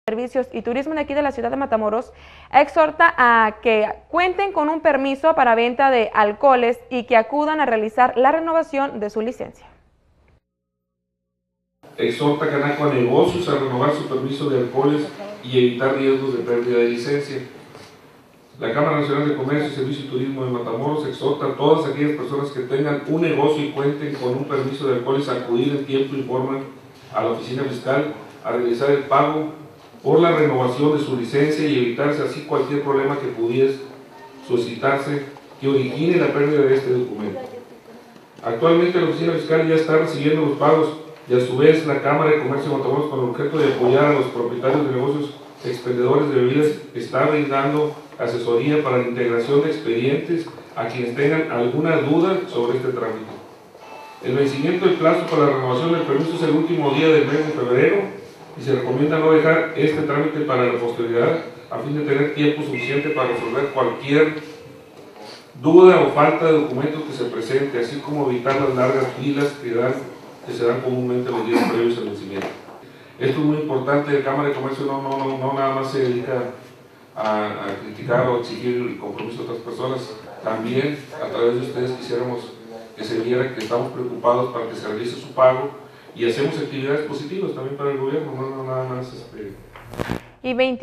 Servicios y Turismo de aquí de la ciudad de Matamoros exhorta a que cuenten con un permiso para venta de alcoholes y que acudan a realizar la renovación de su licencia. Exhorta a Canaco a Negocios a renovar su permiso de alcoholes y evitar riesgos de pérdida de licencia. La Cámara Nacional de Comercio, Servicio y Turismo de Matamoros exhorta a todas aquellas personas que tengan un negocio y cuenten con un permiso de alcoholes a acudir en tiempo y forma a la oficina fiscal a realizar el pago por la renovación de su licencia y evitarse así cualquier problema que pudiese suscitarse que origine la pérdida de este documento. Actualmente la oficina fiscal ya está recibiendo los pagos y a su vez la Cámara de Comercio de Matamoros, con el objeto de apoyar a los propietarios de negocios expendedores de bebidas, está brindando asesoría para la integración de expedientes a quienes tengan alguna duda sobre este trámite. El vencimiento del plazo para la renovación del permiso es el último día del mes de febrero y se recomienda no dejar este trámite para la posterioridad a fin de tener tiempo suficiente para resolver cualquier duda o falta de documentos que se presente, así como evitar las largas filas que se dan comúnmente los días previos al vencimiento. Esto es muy importante. La Cámara de Comercio no nada más se dedica a criticar o exigir el compromiso de otras personas, también a través de ustedes quisiéramos que se viera que estamos preocupados para que se realice su pago y hacemos actividades positivas también para el gobierno, no nada más. Y 21